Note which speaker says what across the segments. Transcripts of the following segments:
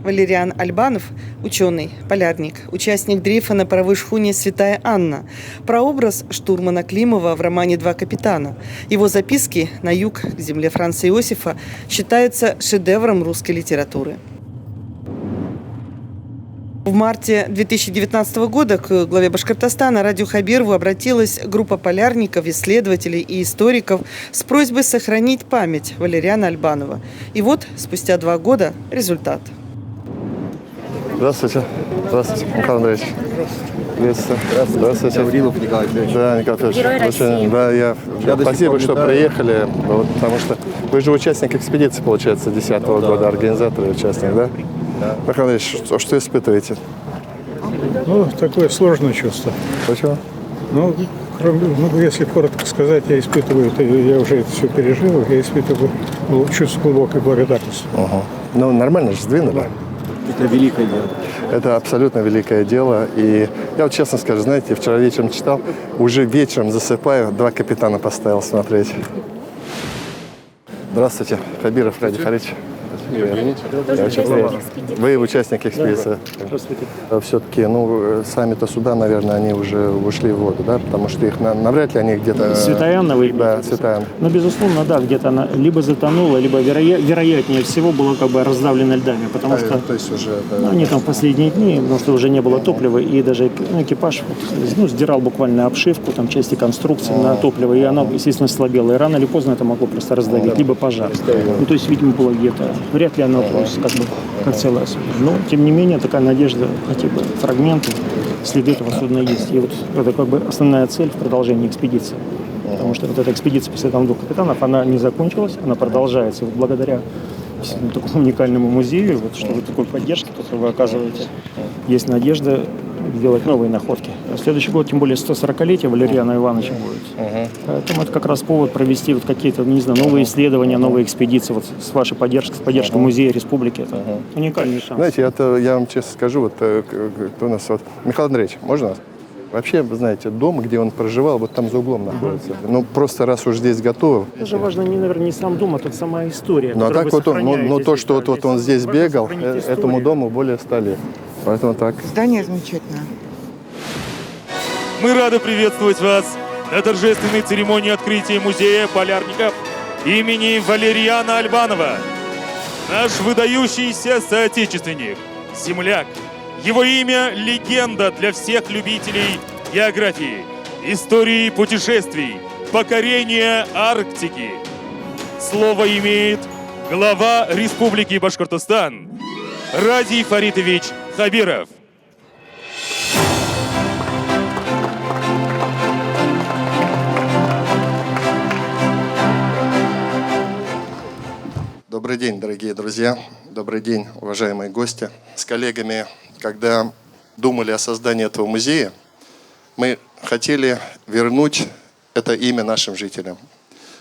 Speaker 1: Валериан Альбанов – ученый, полярник, участник дрейфа на паровой шхуне «Святая Анна». Прообраз штурмана Климова в романе «Два капитана». Его записки «На юг, к земле Франца Иосифа» считаются шедевром русской литературы. В марте 2019 года к главе Башкортостана Радио Хабирову обратилась группа полярников, исследователей и историков с просьбой сохранить память Валериана Альбанова. И вот, спустя 2 года, результат.
Speaker 2: Здравствуйте. Здравствуйте, Михаил Андреевич. Приветствую. Здравствуйте.
Speaker 3: Гаврилов Николай Андреевич.
Speaker 2: Да, Николай Андреевич.
Speaker 3: Герой России.
Speaker 2: Да, спасибо, что приехали, потому что вы же участник экспедиции, получается, 2010 года, организатор и участник, да? Да. Михаил Андреевич, что испытываете?
Speaker 4: Ну, такое сложное чувство.
Speaker 2: Почему?
Speaker 4: Ну, если коротко сказать, я уже это все пережил, я испытываю чувство глубокой благодарности.
Speaker 2: Угу. Ну, нормально же сдвинули.
Speaker 3: Это великое дело.
Speaker 2: Это абсолютно великое дело. И я вот честно скажу, знаете, вчера вечером читал, уже вечером засыпаю, «Два капитана» поставил смотреть. Здравствуйте, Хабиров Ради Харич. Вы участник экспедиции. Все-таки, сами-то суда, наверное, они уже ушли в воду, да? Потому что их навряд ли они где-то...
Speaker 5: Святая Анна, вы имеете?
Speaker 2: Да, Святая Анна.
Speaker 5: Ну, безусловно, да, где-то она либо затонула, либо, вероятнее всего, была как бы раздавлена льдами, потому что
Speaker 2: то есть уже,
Speaker 5: они там в последние дни, потому что уже не было топлива, и даже экипаж сдирал буквально обшивку, там, части конструкции на топливо, и она, естественно, слабела. И рано или поздно это могло просто раздавить, либо пожар. Ну, то есть, видимо, было где-то... Вряд ли оно просто как целое особо. Но, тем не менее, такая надежда, хотя бы фрагменты, следы этого судна есть. И вот это как бы основная цель в продолжении экспедиции. Потому что вот эта экспедиция после там 2 капитанов, она не закончилась, она продолжается. И вот благодаря такому уникальному музею, вот, что вы такой поддержки, которую вы оказываете, есть надежда делать новые находки. В следующий год, тем более 140-летие Валериана Ивановича будет. Поэтому это как раз повод провести вот какие-то, не знаю, новые исследования, новые экспедиции вот с вашей поддержкой, с поддержкой музея республики. Это уникальный шанс.
Speaker 2: Знаете, я вам честно скажу, вот кто у нас вот... Михаил Андреевич, можно? Вообще, вы знаете, дом, где он проживал, вот там за углом находится. Ну, просто раз уж здесь готово.
Speaker 5: Это важно, наверное, не сам дом, а тут сама история.
Speaker 2: Ну, а так вот то, что вот он здесь бегал, этому дому более 100 лет. Поэтому так.
Speaker 1: Здание замечательное.
Speaker 6: Мы рады приветствовать вас на торжественной церемонии открытия музея полярников имени Валериана Альбанова. Наш выдающийся соотечественник, земляк. Его имя – легенда для всех любителей географии, истории путешествий, покорения Арктики. Слово имеет глава Республики Башкортостан Радий Фаритович Хабиров.
Speaker 2: Добрый день, дорогие друзья. Добрый день, уважаемые гости. С коллегами, когда думали о создании этого музея, мы хотели вернуть это имя нашим жителям.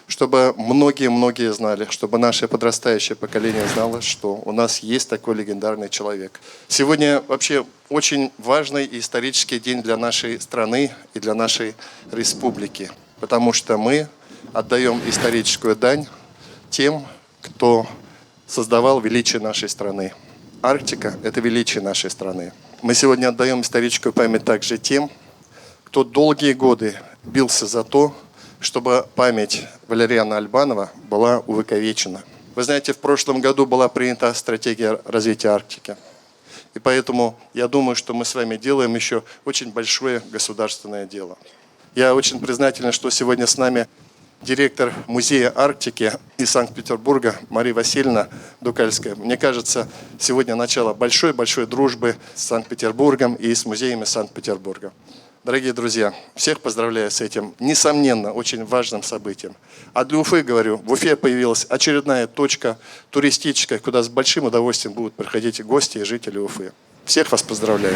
Speaker 2: Чтобы многие знали, чтобы наше подрастающее поколение знало, что у нас есть такой легендарный человек. Сегодня вообще очень важный и исторический день для нашей страны и для нашей республики, потому что мы отдаем историческую дань тем, кто создавал величие нашей страны. Арктика – это величие нашей страны. Мы сегодня отдаем историческую память также тем, кто долгие годы бился за то, чтобы память Валериана Альбанова была увековечена. Вы знаете, в прошлом году была принята стратегия развития Арктики. И поэтому я думаю, что мы с вами делаем еще очень большое государственное дело. Я очень признателен, что сегодня с нами директор музея Арктики из Санкт-Петербурга Мария Васильевна Дукальская. Мне кажется, сегодня начало большой-большой дружбы с Санкт-Петербургом и с музеями Санкт-Петербурга. Дорогие друзья, всех поздравляю с этим, несомненно, очень важным событием. А для Уфы, говорю, в Уфе появилась очередная точка туристическая, куда с большим удовольствием будут приходить гости и жители Уфы. Всех вас поздравляю.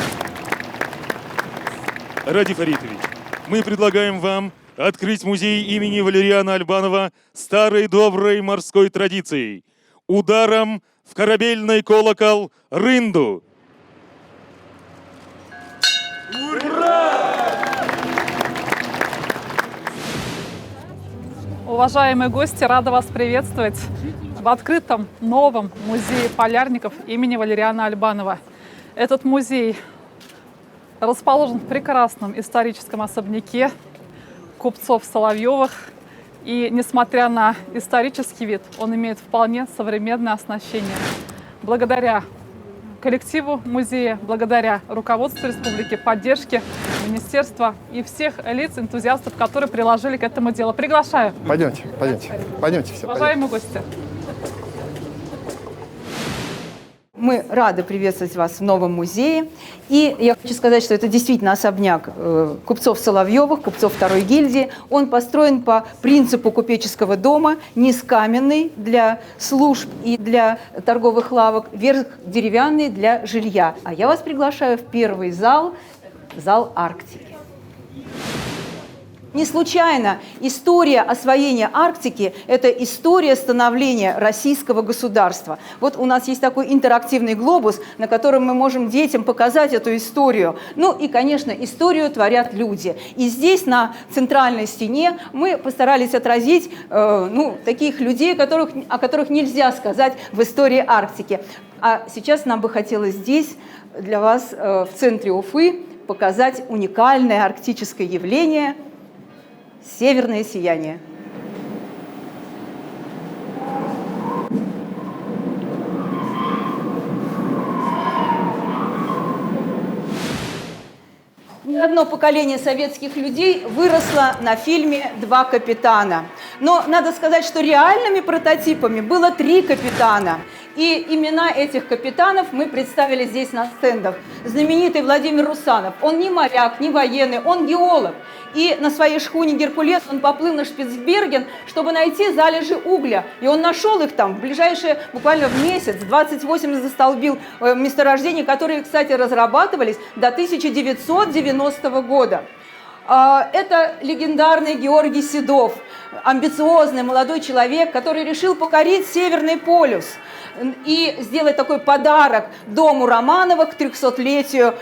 Speaker 6: Радий Фаритович, мы предлагаем вам открыть музей имени Валериана Альбанова старой доброй морской традицией. Ударом в корабельный колокол рынду.
Speaker 7: Уважаемые гости, рада вас приветствовать. в открытом новом музее полярников имени Валериана Альбанова. Этот музей расположен в прекрасном историческом особняке купцов Соловьевых. И, несмотря на исторический вид, он имеет вполне современное оснащение. Благодаря коллективу музея, благодаря руководству республики, поддержке министерства и всех лиц, энтузиастов, которые приложили к этому делу. Приглашаю.
Speaker 2: Пойдемте, пойдемте все.
Speaker 7: Уважаемые гости.
Speaker 8: Мы рады приветствовать вас в новом музее. И я хочу сказать, что это действительно особняк купцов Соловьевых, купцов второй гильдии. Он построен по принципу купеческого дома, низ каменный для служб и для торговых лавок, верх деревянный для жилья. А я вас приглашаю в первый зал, зал Арктики. Не случайно история освоения Арктики – это история становления российского государства. Вот у нас есть такой интерактивный глобус, на котором мы можем детям показать эту историю. Ну и, конечно, историю творят люди. И здесь, на центральной стене, мы постарались отразить таких людей, о которых нельзя сказать в истории Арктики. А сейчас нам бы хотелось здесь для вас, в центре Уфы, показать уникальное арктическое явление – северное сияние. Одно поколение советских людей выросло на фильме «Два капитана». Но надо сказать, что реальными прототипами было 3 капитана. И имена этих капитанов мы представили здесь на стендах. Знаменитый Владимир Русанов. Он не моряк, не военный, он геолог. И на своей шхуне «Геркулес» он поплыл на Шпицберген, чтобы найти залежи угля. И он нашел их там в ближайшие, буквально в месяц. 28 застолбил месторождений, которые, кстати, разрабатывались до 1990 года. Это легендарный Георгий Седов, амбициозный молодой человек, который решил покорить Северный полюс и сделать такой подарок дому Романовых к 300-летию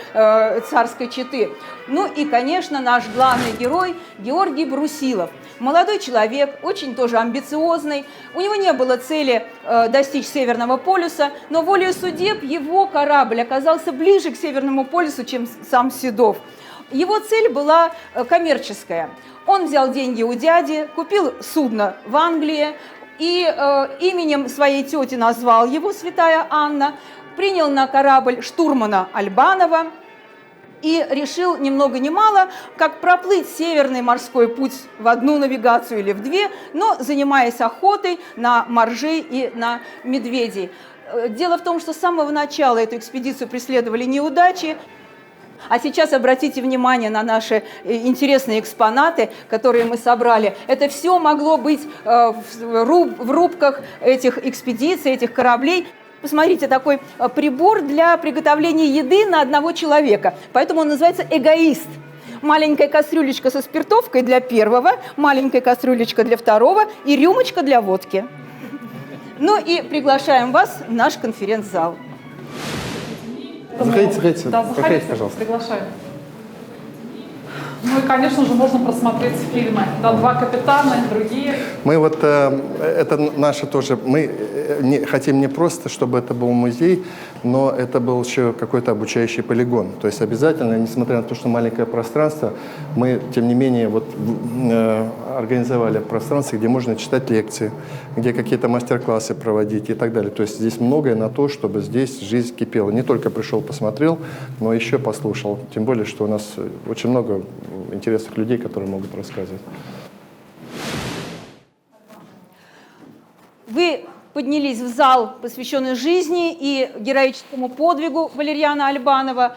Speaker 8: царской четы. Ну и, конечно, наш главный герой Георгий Брусилов. Молодой человек, очень тоже амбициозный. У него не было цели достичь Северного полюса, но волею судеб его корабль оказался ближе к Северному полюсу, чем сам Седов. Его цель была коммерческая. Он взял деньги у дяди, купил судно в Англии и именем своей тети назвал его Святая Анна, принял на корабль штурмана Альбанова и решил ни много ни мало, как проплыть Северный морской путь в одну навигацию или в 2, но занимаясь охотой на моржей и на медведей. Дело в том, что с самого начала эту экспедицию преследовали неудачи. А сейчас обратите внимание на наши интересные экспонаты, которые мы собрали. Это все могло быть в рубках этих экспедиций, этих кораблей. Посмотрите, такой прибор для приготовления еды на одного человека. Поэтому он называется «Эгоист». Маленькая кастрюлечка со спиртовкой для первого, маленькая кастрюлечка для второго и рюмочка для водки. Ну и приглашаем вас в наш конференц-зал.
Speaker 2: Заходите,
Speaker 7: да, заходите,
Speaker 2: пожалуйста.
Speaker 7: Приглашаю. Ну и, конечно же, можно просмотреть фильмы. Да, «Два капитана» и другие.
Speaker 2: Мы вот, это наше тоже, мы хотим не просто, чтобы это был музей, но это был еще какой-то обучающий полигон. То есть обязательно, несмотря на то, что маленькое пространство, мы, тем не менее, вот, организовали пространство, где можно читать лекции, где какие-то мастер-классы проводить и так далее. То есть здесь многое на то, чтобы здесь жизнь кипела. Не только пришел, посмотрел, но еще послушал. Тем более, что у нас очень много интересных людей, которые могут рассказывать.
Speaker 8: Вы поднялись в зал, посвященный жизни и героическому подвигу Валериана Альбанова.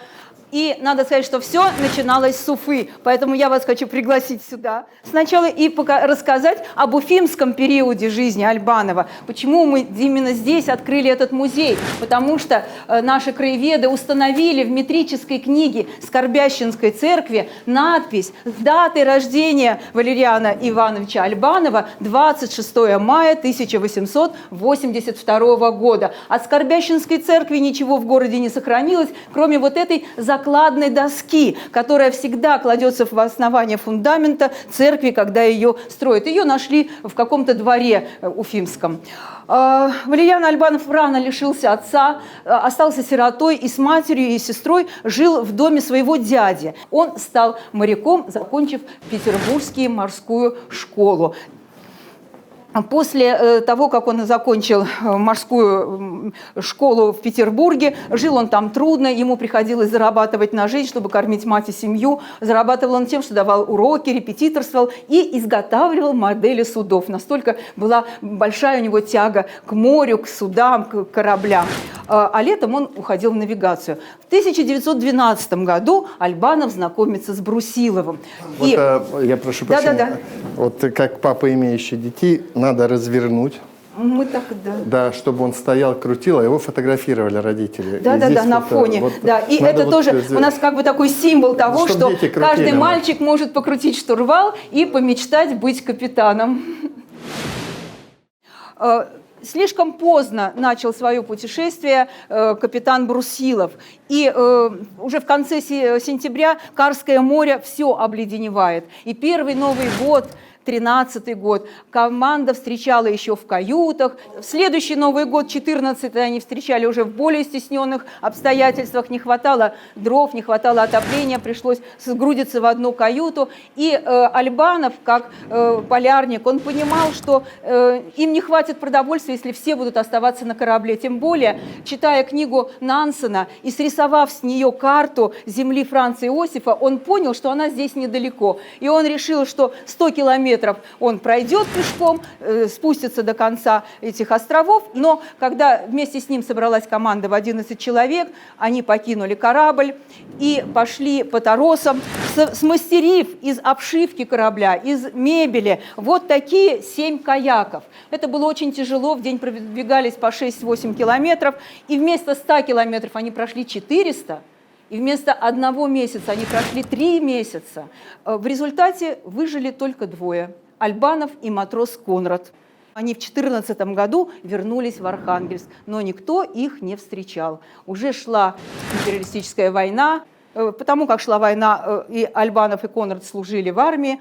Speaker 8: И надо сказать, что все начиналось с Уфы, поэтому я вас хочу пригласить сюда сначала и рассказать об уфимском периоде жизни Альбанова. Почему мы именно здесь открыли этот музей? Потому что наши краеведы установили в метрической книге Скорбященской церкви надпись с датой рождения Валериана Ивановича Альбанова 26 мая 1882 года. От Скорбященской церкви ничего в городе не сохранилось, кроме вот этой закрытой закладной доски, которая всегда кладется в основание фундамента церкви, когда ее строят. Ее нашли в каком-то дворе уфимском. Валерьян Альбанов рано лишился отца, остался сиротой и с матерью, и с сестрой жил в доме своего дяди. Он стал моряком, закончив Петербургскую морскую школу. После того, как он закончил морскую школу в Петербурге, жил он там трудно, ему приходилось зарабатывать на жизнь, чтобы кормить мать и семью. Зарабатывал он тем, что давал уроки, репетиторствовал и изготавливал модели судов. Настолько была большая у него тяга к морю, к судам, к кораблям. А летом он уходил в навигацию. В 1912 году Альбанов знакомится с Брусиловым.
Speaker 2: Вот, я прошу прощения.
Speaker 8: Да-да-да.
Speaker 2: Вот как папа, имеющий детей, надо развернуть.
Speaker 8: Мы так, да.
Speaker 2: Да, чтобы он стоял, крутил, а его фотографировали родители.
Speaker 8: Да, на фоне.
Speaker 2: Вот,
Speaker 8: да. И это
Speaker 2: вот
Speaker 8: тоже у нас как бы такой символ того, что каждый мальчик может покрутить штурвал и помечтать быть капитаном. Слишком поздно начал свое путешествие капитан Брусилов. И уже в конце сентября Карское море все обледеневает. И первый Новый год, 13-й год, команда встречала еще в каютах. В следующий Новый год, 14-й, они встречали уже в более стесненных обстоятельствах. Не хватало дров, не хватало отопления, пришлось сгрудиться в одну каюту. И Альбанов, как полярник, он понимал, что им не хватит продовольствия, если все будут оставаться на корабле. Тем более, читая книгу Нансена и срисовав с нее карту земли Франца Иосифа, он понял, что она здесь недалеко. И он решил, что 100 километров он пройдет пешком, спустится до конца этих островов, но когда вместе с ним собралась команда в 11 человек, они покинули корабль и пошли по торосам, смастерив из обшивки корабля, из мебели вот такие 7 каяков. Это было очень тяжело, в день продвигались по 6-8 километров, и вместо 100 километров они прошли 400. И вместо 1 месяца они прошли 3 месяца. В результате выжили только 2 – Альбанов и матрос Конрад. Они в 2014 году вернулись в Архангельск, но никто их не встречал. Уже шла империалистическая война, потому как шла война, и Альбанов и Конрад служили в армии.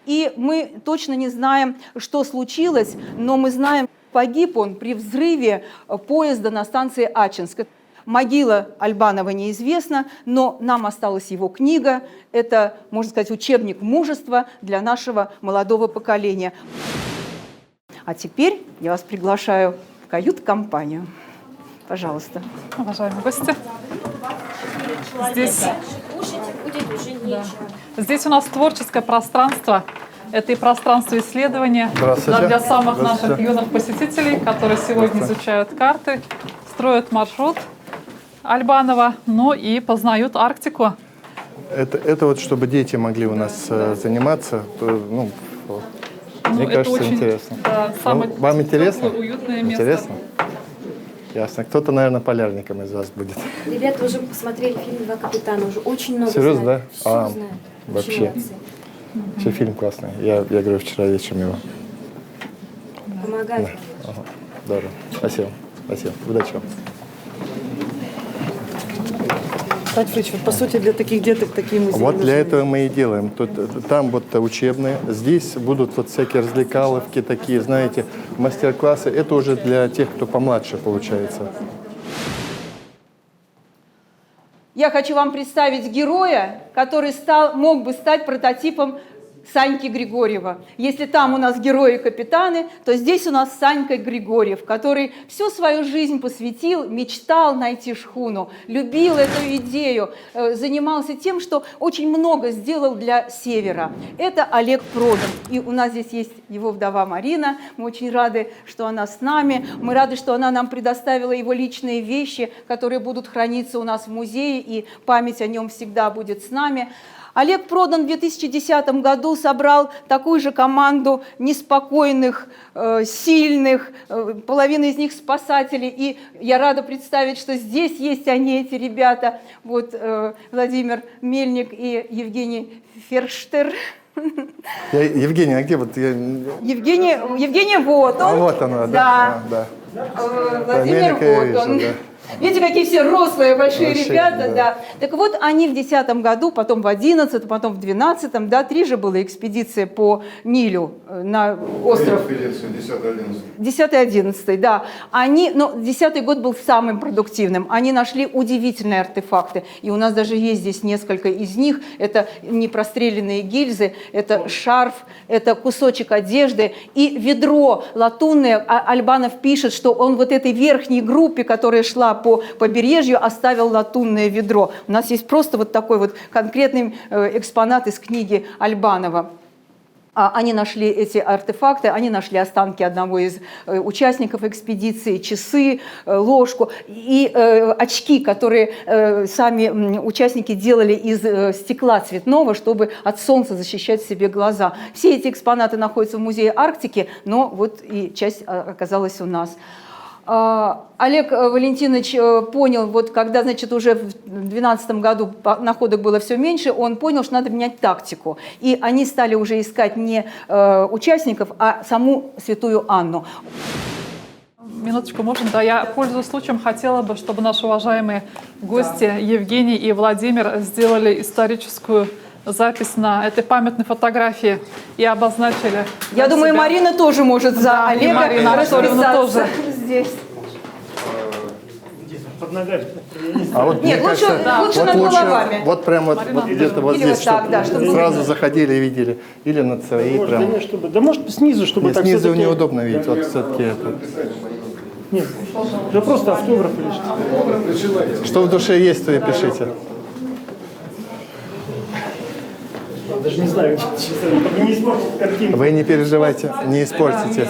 Speaker 8: И мы точно не знаем, что случилось, но мы знаем, погиб он при взрыве поезда на станции Ачинск. Могила Альбанова неизвестна, но нам осталась его книга. Это, можно сказать, учебник мужества для нашего молодого поколения. А теперь я вас приглашаю в кают-компанию. Пожалуйста.
Speaker 7: Уважаемые гости, здесь у нас творческое пространство. Это и пространство исследования для самых наших юных посетителей, которые сегодня изучают карты, строят маршрут Альбанова, но и познают Арктику.
Speaker 2: Это вот чтобы дети могли у нас заниматься, то, мне кажется,
Speaker 7: очень
Speaker 2: интересно.
Speaker 7: Да,
Speaker 2: вам интересно?
Speaker 7: Уютное место.
Speaker 2: Интересно? Ясно. Кто-то, наверное, полярником из вас будет.
Speaker 9: Ребята уже посмотрели фильм «Два капитана», уже очень много
Speaker 2: Серьезно,
Speaker 9: знают.
Speaker 2: да?
Speaker 9: Все знают.
Speaker 2: Вообще.
Speaker 9: Очень молодцы.
Speaker 2: Вообще фильм классный. Я говорю, вчера вечером его.
Speaker 9: Помогают.
Speaker 2: Да. Ага. Здорово. Спасибо. Спасибо. Удачи вам.
Speaker 1: Тать Фрич, вот по сути для таких деток такие музеи.
Speaker 2: Вот для этого мы и делаем. Там вот учебные, здесь будут вот всякие развлекаловки такие, знаете, мастер-классы. Это уже для тех, кто помладше получается.
Speaker 8: Я хочу вам представить героя, который мог бы стать прототипом Саньки Григорьева. Если там у нас герои-капитаны, то здесь у нас Санька Григорьев, который всю свою жизнь посвятил, мечтал найти шхуну, любил эту идею, занимался тем, что очень много сделал для Севера. Это Олег Продан. И у нас здесь есть его вдова Марина. Мы очень рады, что она с нами. Мы рады, что она нам предоставила его личные вещи, которые будут храниться у нас в музее, и память о нем всегда будет с нами. Олег Продан в 2010 году собрал такую же команду неспокойных, сильных, половина из них спасатели. И я рада представить, что здесь есть они, эти ребята. Вот Владимир Мельник и Евгений Ферштер.
Speaker 2: Евгения, а где вот?
Speaker 8: Евгения, вот он.
Speaker 2: А вот она,
Speaker 8: да.
Speaker 2: Да.
Speaker 8: Владимир, вот он.
Speaker 2: Да.
Speaker 8: Видите, какие все рослые, большие
Speaker 2: Большие,
Speaker 8: ребята,
Speaker 2: да.
Speaker 8: да. Так вот, они в 2010 году, потом в 2011, потом в 2012, да, 3 же была экспедиция по Нилю на остров. 10 и 11, да. Они, но 10 год был самым продуктивным. Они нашли удивительные артефакты. И у нас даже есть здесь несколько из них. Это непрострелянные гильзы, это шарф, это кусочек одежды и ведро латунное. Альбанов пишет, что он вот этой верхней группе, которая шла по побережью, оставил латунное ведро. У нас есть просто вот такой вот конкретный экспонат из книги Альбанова. Они нашли эти артефакты, они нашли останки одного из участников экспедиции, часы, ложку и очки, которые сами участники делали из стекла цветного, чтобы от солнца защищать себе глаза. Все эти экспонаты находятся в музее Арктики, но вот и часть оказалась у нас. Олег Валентинович понял, вот когда, значит, уже в 2012 году находок было все меньше, он понял, что надо менять тактику. И они стали уже искать не участников, а саму святую Анну.
Speaker 7: Минуточку, можно? Да, я, пользуясь случаем, хотела бы, чтобы наши уважаемые гости Евгений и Владимир сделали историческую запись на этой памятной фотографии и обозначили.
Speaker 8: Я думаю,
Speaker 7: себя.
Speaker 8: Марина тоже может за
Speaker 7: Да,
Speaker 8: Олега
Speaker 7: Марина Анатольевна тоже.
Speaker 8: здесь.
Speaker 5: Под ногами.
Speaker 2: А вот,
Speaker 8: Нет,
Speaker 2: мне
Speaker 8: лучше,
Speaker 2: кажется,
Speaker 8: лучше
Speaker 2: вот
Speaker 8: над головами.
Speaker 2: Вот прям вот где-то вот
Speaker 8: Или
Speaker 2: здесь,
Speaker 8: вот так,
Speaker 2: чтобы
Speaker 8: да, чтобы
Speaker 2: сразу
Speaker 8: было.
Speaker 2: заходили и видели. Или над своей
Speaker 5: Может,
Speaker 2: прям.
Speaker 5: да, нет, чтобы, да может снизу, чтобы
Speaker 2: Нет,
Speaker 5: так
Speaker 2: снизу
Speaker 5: всё-таки-
Speaker 2: неудобно видеть, вот все-таки это.
Speaker 5: Нет, да просто автограф или что.
Speaker 2: Что в душе есть, то и пишите.
Speaker 5: Даже не знаю, честно, не испортить картинку.
Speaker 2: Вы не переживайте, не испортите.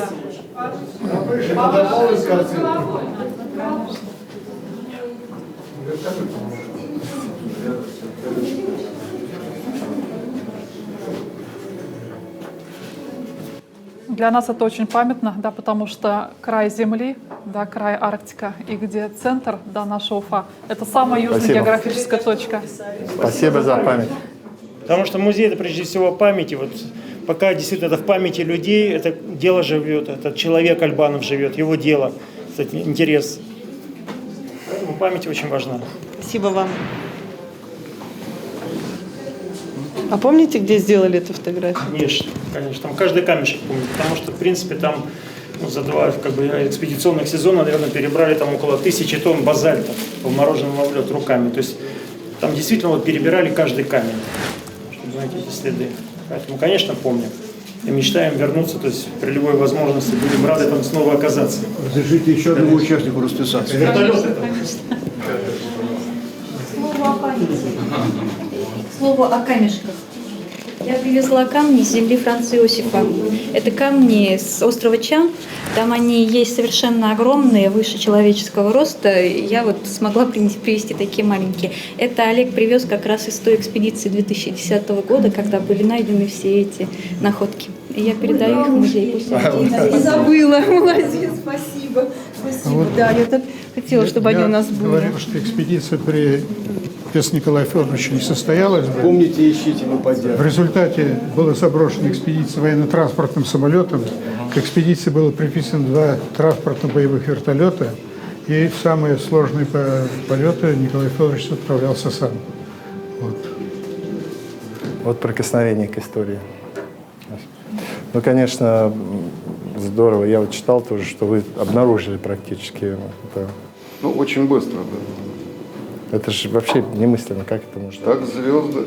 Speaker 7: Для нас это очень памятно, да, потому что край Земли, да, край Арктика, и где центр, да, наша Уфа, это самая южная
Speaker 2: Спасибо.
Speaker 7: географическая точка.
Speaker 2: Спасибо за память.
Speaker 5: Потому что музей это прежде всего о памяти. Вот пока действительно это в памяти людей, это дело живет, этот человек Альбанов живет, его дело, кстати, интерес. Поэтому память очень важна.
Speaker 1: Спасибо вам. А помните, где сделали эту фотографию?
Speaker 5: Конечно, конечно. Там каждый камешек помнит, потому что, в принципе, там за 2 экспедиционных сезона, наверное, перебрали там около 1000 тонн базальта, помороженного в лед руками. То есть там действительно вот перебирали каждый камень, чтобы найти эти следы. Поэтому, конечно, помним. И мечтаем вернуться, то есть при любой возможности будем рады там снова оказаться.
Speaker 3: Разрешите еще одному участнику расписаться.
Speaker 10: Слово о камешках. Я привезла камни с земли Франца Иосифа. Это камни с острова Чан. Там они есть совершенно огромные, выше человеческого роста. Я вот смогла привезти такие маленькие. Это Олег привез как раз из той экспедиции 2010 года, когда были найдены все эти находки. И я передаю их в музей. Пусть
Speaker 8: Не забыла, молодец, спасибо. Спасибо, да, я так хотела, чтобы они у нас были.
Speaker 4: Говорил, что экспедиция при без Николая Федоровича не состоялась бы.
Speaker 3: Помните, ищите, мы поддержим.
Speaker 4: В результате была заброшена экспедиция военно-транспортным самолетом. К экспедиции было приписано 2 транспортно-боевых вертолета. И в самые сложные полеты Николай Федорович отправлялся сам.
Speaker 2: Вот прикосновение к истории. Ну, конечно, здорово. Я вот читал тоже, что вы обнаружили практически это.
Speaker 11: Ну, очень быстро, да.
Speaker 2: Это же вообще немыслимо, как это может быть?
Speaker 11: Так звезды.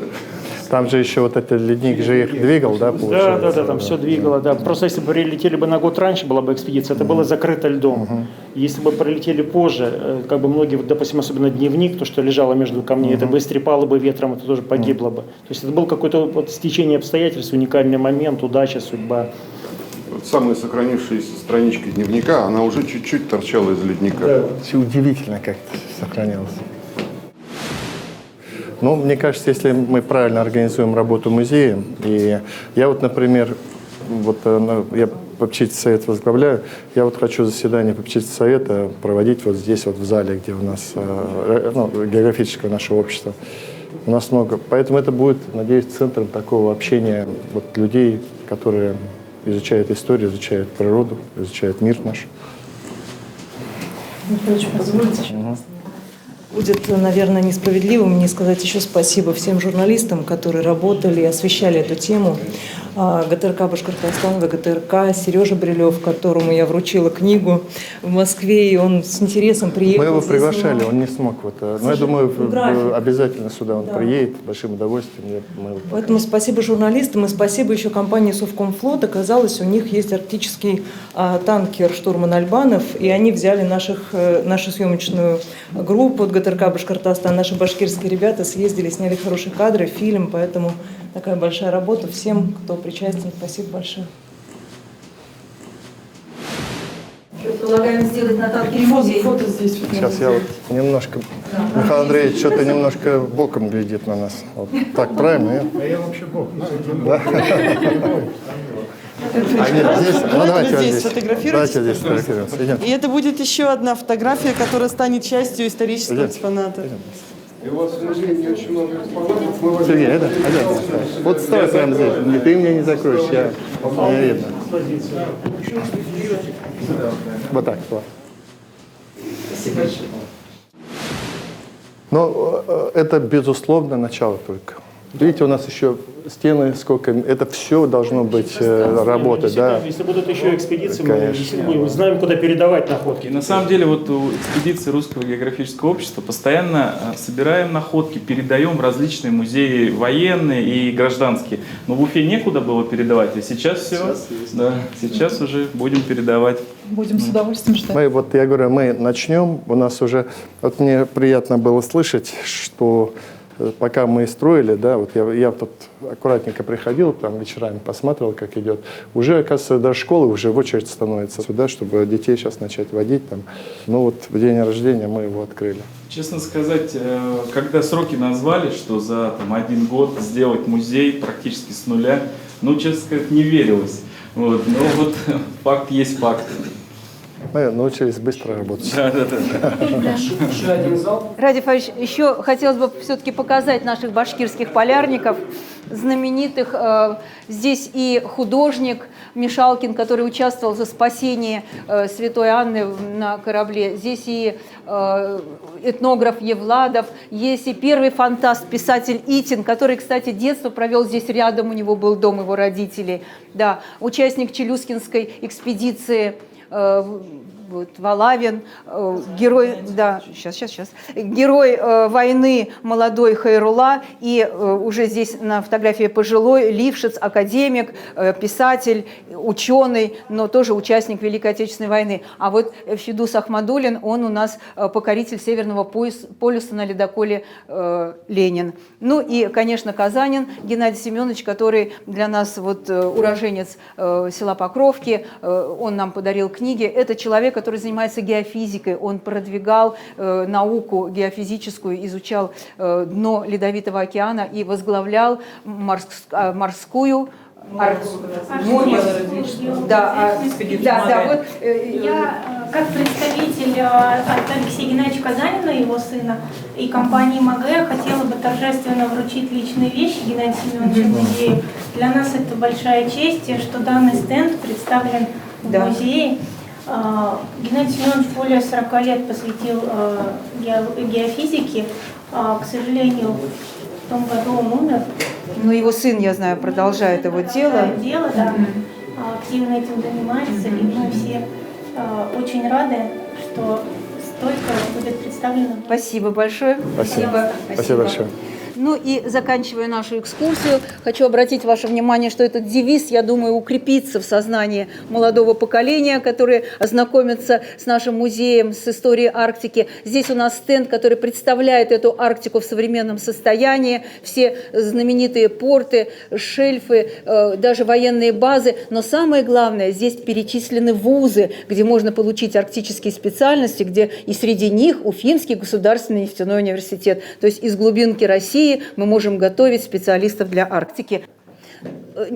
Speaker 2: Там же еще вот этот ледник же их двигал, да, получается?
Speaker 5: Да, там все двигало, да. Просто если бы прилетели бы на год раньше, была бы экспедиция, это было закрыто льдом. Если бы прилетели позже, как бы многие, допустим, особенно дневник, то, что лежало между камней, это бы истрепало бы ветром, это тоже погибло бы. То есть это был какой-то вот стечение обстоятельств, уникальный момент, удача, судьба.
Speaker 11: Вот самая сохранившаяся страничка дневника, она уже чуть-чуть торчала из ледника.
Speaker 2: Да. Все удивительно, как это сохранялось. Ну, мне кажется, если мы правильно организуем работу музея, и я вот, например, вот я попечительский совет возглавляю, я вот хочу заседание попечительского совета проводить вот здесь, вот в зале, где у нас географическое наше общество. У нас много, поэтому это будет, надеюсь, центром такого общения вот людей, которые изучают историю, изучают природу, изучают мир наш.
Speaker 10: Позвольте,
Speaker 12: Будет, наверное, несправедливым не сказать еще спасибо всем журналистам, которые работали и освещали эту тему. ГТРК Башкортостан, ВГТРК, Сережа Брилев, которому я вручила книгу в Москве, и он с интересом приехал.
Speaker 2: Мы его приглашали, он не смог. Но я думаю, обязательно сюда он приедет, с большим удовольствием.
Speaker 12: Поэтому спасибо журналистам и спасибо еще компании Совкомфлот. Оказалось, у них есть арктический танкер «Штурман Альбанов», и они взяли нашу съемочную группу от ГТРК Башкортостан. Наши башкирские ребята съездили, сняли хорошие кадры, фильм, поэтому такая большая работа. Всем, кто причастен, спасибо большое.
Speaker 8: Предполагаем сделать на танкере музей. Фото здесь.
Speaker 2: Сейчас я вот немножко... Да. Михаил Андреевич что-то немножко боком глядит на нас. Вот. Так, правильно?
Speaker 4: А я вообще боком.
Speaker 2: Да? Здесь,
Speaker 1: давайте здесь сфотографируйтесь.
Speaker 2: Давайте здесь сфотографируемся.
Speaker 1: И это будет еще одна фотография, которая станет частью исторического экспоната.
Speaker 11: И у вас в музее не очень много экспонатов.
Speaker 2: Сергей, это? Вот стой прямо здесь. Ты меня не закроешь, я не видно. Вот так, вот.
Speaker 1: Спасибо большое.
Speaker 2: Но это, безусловно, начало только. Видите, у нас еще стены, сколько, это все должно быть работать, да.
Speaker 5: Если будут еще экспедиции, мы знаем, куда передавать находки.
Speaker 13: И на самом деле вот у экспедиции Русского географического общества постоянно собираем находки, передаем в различные музеи военные и гражданские. Но в Уфе некуда было передавать, и сейчас все, сейчас уже будем передавать.
Speaker 7: Будем с удовольствием ждать.
Speaker 2: Я говорю, мы начнем, у нас уже, вот мне приятно было слышать, что пока мы строили, да, вот я тут аккуратненько приходил, там вечерами посматривал, как идет. Уже, оказывается, даже школы уже в очередь становятся сюда, чтобы детей сейчас начать водить. Там. Ну вот в день рождения мы его открыли.
Speaker 13: Честно сказать, когда сроки назвали, что за 1 год сделать музей практически с нуля, честно сказать, не верилось. Вот, но вот факт есть факт.
Speaker 2: Мы научились быстро работать.
Speaker 8: Ради Фарич, еще хотелось бы все-таки показать наших башкирских полярников, знаменитых. Здесь и художник Мишалкин, который участвовал в спасении Святой Анны на корабле. Здесь и этнограф Евладов, есть и первый фантаст, писатель Итин, который, кстати, детство провел здесь рядом, у него был дом его родителей. Да, участник Челюскинской экспедиции Валавин, герой, да, сейчас, герой войны молодой Хайрула, и уже здесь на фотографии пожилой Лившиц, академик, писатель, ученый, но тоже участник Великой Отечественной войны. А вот Фидус Ахмадуллин, он у нас покоритель Северного полюса на ледоколе Ленин. Ну и, конечно, Казанин Геннадий Семенович, который для нас уроженец села Покровки, он нам подарил книги. Это человек, который занимается геофизикой, он продвигал науку геофизическую, изучал дно Ледовитого океана и возглавлял морскую
Speaker 14: Я, как представитель от Алексея Геннадьевича Казанина, его сына, и компании МАГЭ, хотела бы торжественно вручить личные вещи Геннадию Семеновичу музею. Для нас это большая честь, что данный стенд представлен в музее. Геннадий Семенович более 40 лет посвятил геофизике. К сожалению, в том году он умер.
Speaker 8: Но его сын, я знаю, продолжает его дело.
Speaker 14: Активно этим занимается, и мы все очень рады, что стойка будет представлена.
Speaker 8: Спасибо большое.
Speaker 2: Спасибо большое.
Speaker 8: Ну и заканчивая нашу экскурсию, хочу обратить ваше внимание, что этот девиз, я думаю, укрепится в сознании молодого поколения, которое ознакомится с нашим музеем, с историей Арктики. Здесь у нас стенд, который представляет эту Арктику в современном состоянии, все знаменитые порты, шельфы, даже военные базы. Но самое главное, здесь перечислены вузы, где можно получить арктические специальности, где и среди них Уфимский государственный нефтяной университет. То есть из глубинки России мы можем готовить специалистов для Арктики.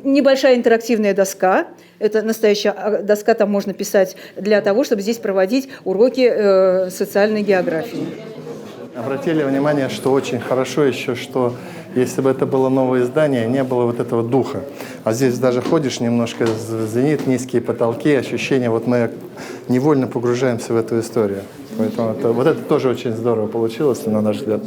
Speaker 8: Небольшая интерактивная доска. Это настоящая доска, там можно писать для того, чтобы здесь проводить уроки социальной географии.
Speaker 2: Обратили внимание, что очень хорошо еще, что если бы это было новое издание, не было вот этого духа. А здесь даже ходишь немножко, звенит, низкие потолки, ощущение, вот мы невольно погружаемся в эту историю. Поэтому вот это тоже очень здорово получилось, на наш взгляд.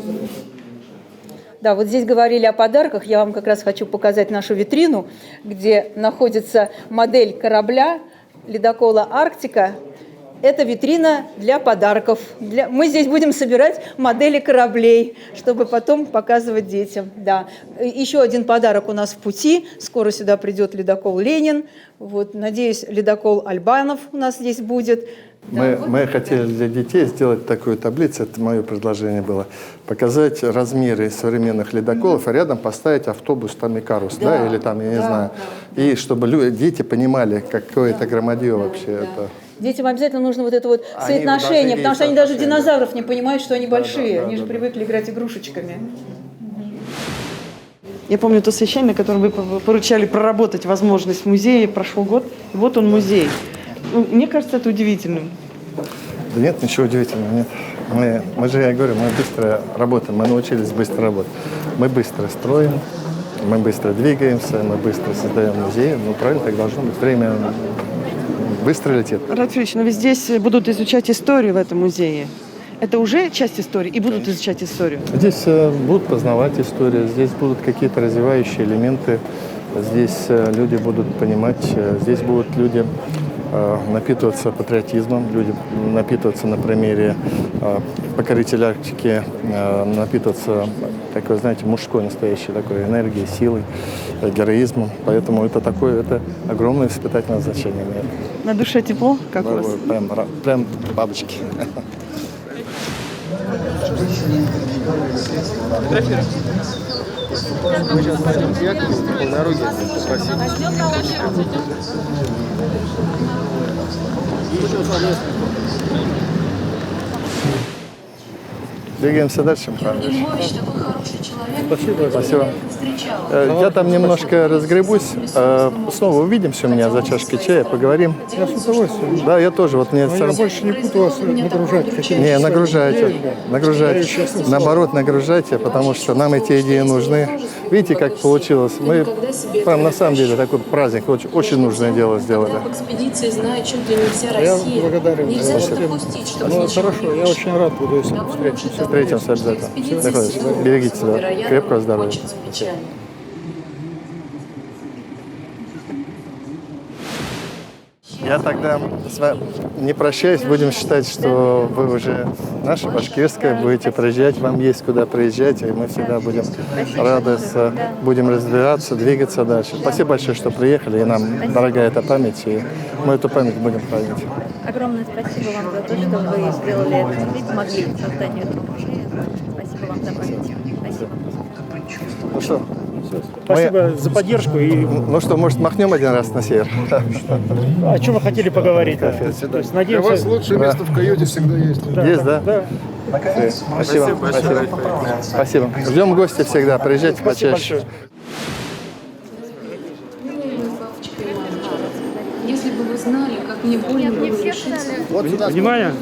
Speaker 8: Да, вот здесь говорили о подарках. Я вам как раз хочу показать нашу витрину, где находится модель корабля ледокола «Арктика». Это витрина для подарков. Мы здесь будем собирать модели кораблей, чтобы потом показывать детям. Да. Еще один подарок у нас в пути. Скоро сюда придет ледокол «Ленин». Вот, надеюсь, ледокол «Альбанов» у нас здесь будет.
Speaker 2: Мы хотели для детей сделать такую таблицу, это мое предложение было, показать размеры современных ледоколов, а рядом поставить автобус там Икарус, да, или там, я не знаю, и чтобы дети понимали, какое это громадье вообще. Это.
Speaker 8: Детям обязательно нужно вот это вот соотношение, потому что они даже динозавров не понимают, что они большие, они же привыкли играть игрушечками.
Speaker 1: Я помню то совещание, которое вы поручали проработать возможность музея, прошел год, и вот он музей. Мне кажется, это удивительным.
Speaker 2: Да нет, ничего удивительного, нет. Мы же, я говорю, мы быстро работаем, мы научились быстро работать. Мы быстро строим, мы быстро двигаемся, мы быстро создаем музей. Ну, правильно, так должно быть. Время быстро летит.
Speaker 1: Рад Филиппович, но ведь здесь будут изучать историю в этом музее. Это уже часть истории и будут изучать историю?
Speaker 2: Здесь будут познавать историю, здесь будут какие-то развивающие элементы, здесь люди будут понимать, здесь будут люди напитываться патриотизмом, люди напитываться на примере покорителя Арктики, напитываться такой, знаете, мужской настоящей такой энергией, силой, героизмом. Поэтому это такое, это огромное испытательное значение имеет.
Speaker 1: На душе тепло, как у вас?
Speaker 2: Прям бабочки. Двигаемся дальше. Спасибо. Спасибо. Я там немножко разгребусь. Снова увидимся у меня за чашкой чая, поговорим.
Speaker 4: Я с удовольствием.
Speaker 2: Да, я тоже. Вот мне
Speaker 4: я больше не буду вас нагружать.
Speaker 2: Не, нагружайте. Нагружайте. Наоборот, нагружайте, потому что нам эти идеи нужны. Видите, как получилось? Мы прям на самом деле такой праздник, очень нужное дело сделали.
Speaker 9: В экспедиции знают чуть ли не вся Россия.
Speaker 4: Я благодарен.
Speaker 9: Нельзя же допустить, чтобы
Speaker 4: Ну, хорошо, я очень рад буду, если мы встретимся.
Speaker 2: Встретимся обязательно. Берегите себя. Крепкого здоровья. Я тогда с вами не прощаюсь, будем считать, что вы уже наша башкирская, будете приезжать, вам есть куда приезжать, и мы всегда будем рады, будем развиваться, двигаться дальше. Спасибо большое, что приехали, и нам дорогая эта память, и мы эту память будем хранить.
Speaker 10: Огромное спасибо вам за то, что вы сделали это и помогли созданию этого музея. Спасибо вам за память. Спасибо.
Speaker 2: Ну что?
Speaker 5: Спасибо за поддержку.
Speaker 2: Ну что, может, махнем один раз на север?
Speaker 5: О чем вы хотели поговорить? То есть, надеемся...
Speaker 3: Для вас лучшее место в каюте всегда есть.
Speaker 2: Есть, да?
Speaker 5: Да.
Speaker 2: Спасибо. Спасибо. Ждем гостя всегда. Приезжайте почаще.
Speaker 9: Если бы вы знали, как мне больно было лишиться.
Speaker 5: Внимание.